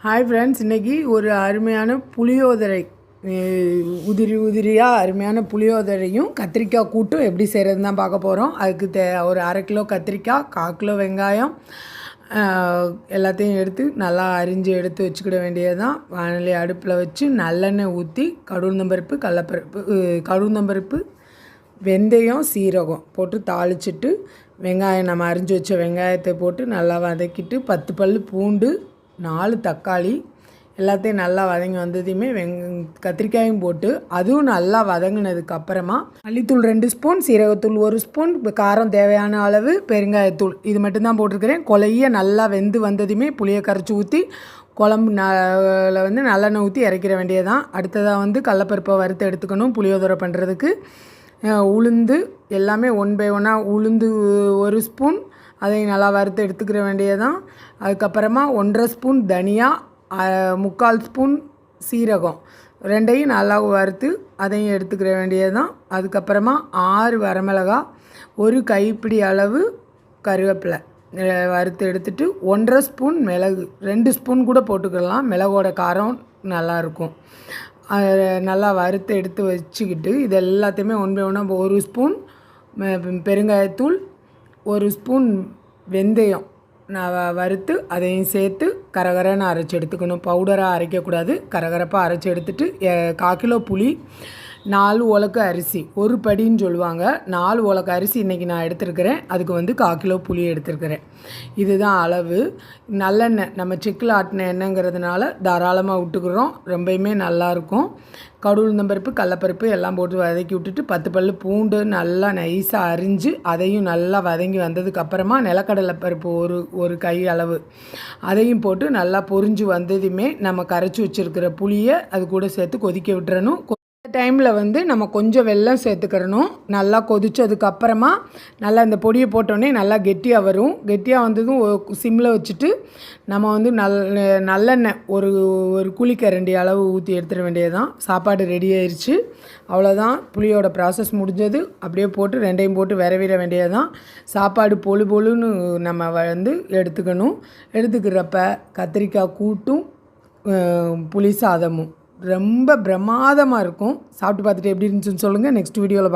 Hi friends, இன்றைக்கி ஒரு அருமையான புளியோதரை, உதிரியாக அருமையான புளியோதரையும் கத்திரிக்காய் கூட்டும் எப்படி செய்கிறதுன்னு தான் பார்க்க போகிறோம். அதுக்கு ஒரு 1/2 கிலோ கத்திரிக்காய், 1/4 கிலோ வெங்காயம் எல்லாத்தையும் எடுத்து நல்லா அரிஞ்சு எடுத்து வச்சுக்கிட வேண்டியது தான். வானொலி அடுப்பில் வச்சு நல்லெண்ணெய் ஊற்றி கடுகுளுந்தம்பருப்பு, கடுகுளுந்தம்பருப்பு, வெந்தயம், சீரகம் போட்டு தாளிச்சிட்டு வெங்காயம் நம்ம அரிஞ்சு வச்ச வெங்காயத்தை போட்டு நல்லா வதக்கிட்டு 10 பல் பூண்டு, 4 தக்காளி எல்லாத்தையும் நல்லா வதங்கி வந்ததையுமே கத்திரிக்காயும் போட்டு அதுவும் நல்லா வதங்கினதுக்கப்புறமா மல்லித்தூள் 2 ஸ்பூன், சீரகத்தூள் 1 ஸ்பூன், காரம் தேவையான அளவு, பெருங்காயத்தூள் இது மட்டும்தான் போட்டிருக்கிறேன். கொலைய நல்லா வெந்து வந்ததுமே புளியை கரைச்சி ஊற்றி குழம்பு நல்லெண்ணெய் ஊற்றி இறக்கிற வேண்டியதான். அடுத்ததாக கடலப்பருப்பை வறுத்து எடுத்துக்கணும். புளியோதரை பண்ணுறதுக்கு உளுந்து எல்லாமே 1 by 1 உளுந்து 1 ஸ்பூன், அதையும் நல்லா வறுத்து எடுத்துக்கிற வேண்டியதான். அதுக்கப்புறமா 1/2 ஸ்பூன் தனியா, 3/4 ஸ்பூன் சீரகம், ரெண்டையும் நல்லா வறுத்து அதையும் எடுத்துக்கிற வேண்டியதுதான். அதுக்கப்புறமா 6 வரமிளகா, 1 கைப்பிடி அளவு கருவேப்பிலை வறுத்து எடுத்துட்டு 1/2 ஸ்பூன் மிளகு, 2 ஸ்பூன் கூட போட்டுக்கலாம், மிளகோட காரம் நல்லாயிருக்கும். நல்லா வறுத்து எடுத்து வச்சுக்கிட்டு இது எல்லாத்தையுமே 1 by 1 1 ஸ்பூன் பெருங்காயத்தூள், 1 ஸ்பூன் வெந்தயம் நான் வறுத்து அதையும் சேர்த்து கரகரன்னு அரைச்சி எடுத்துக்கணும். பவுடராக அரைக்கக்கூடாது, கரகரப்பாக அரைச்சி எடுத்துகிட்டு 1/4 கிலோ புளி, 4 உலக்கு அரிசி, ஒரு படின்னு சொல்லுவாங்க, 4 உலக்கு அரிசி இன்றைக்கி நான் எடுத்துருக்கிறேன். அதுக்கு 1/4 கிலோ புளி எடுத்துருக்கிறேன். இதுதான் அளவு. நல்லெண்ணெய் நம்ம செக்கில் ஆட்டின எண்ணெய்ங்கிறதுனால தாராளமாக விட்டுக்கிறோம், ரொம்பவுமே நல்லாயிருக்கும். கடுகுளுந்தம்பருப்பு, கடலப்பருப்பு எல்லாம் போட்டு வதக்கி விட்டுட்டு 10 பல் பூண்டு நல்லா நைஸாக அரிஞ்சு அதையும் நல்லா வதங்கி வந்ததுக்கப்புறமா நிலக்கடலை பருப்பு ஒரு கை அளவு அதையும் போட்டு நல்லா பொரிஞ்சு வந்ததுமே நம்ம கரைச்சி வச்சுருக்கிற புளியை அது கூட சேர்த்து கொதிக்க விட்டுறணும். டைமில் நம்ம கொஞ்சம் வெல்லம் சேர்த்துக்கிறணும். நல்லா கொதித்ததுக்கப்புறமா நல்லா இந்த பொடியை போட்டோடனே நல்லா கெட்டியாக வரும். கெட்டியாக வந்ததும் சிம்மில் வச்சுட்டு நம்ம நல்லெண்ணெய் ஒரு குழிக்கரண்டி அளவு ஊற்றி எடுத்துட வேண்டியதுதான். சாப்பாடு ரெடி ஆயிடுச்சு, அவ்வளோதான். புளியோட ப்ராசஸ் முடிஞ்சது. அப்படியே போட்டு ரெண்டையும் போட்டு விரவிட வேண்டியது தான். சாப்பாடு பொழுன்னு நம்ம எடுத்துக்கணும். எடுத்துக்கிறப்ப கத்திரிக்காய் கூட்டும் புளி சாதமும் ரொம்ப பிரமாதமாக இருக்கும். சாப்பிட்டு பார்த்துட்டு எப்படி இருந்துச்சுன்னு சொல்லுங்கள். நெக்ஸ்ட் வீடியோவில்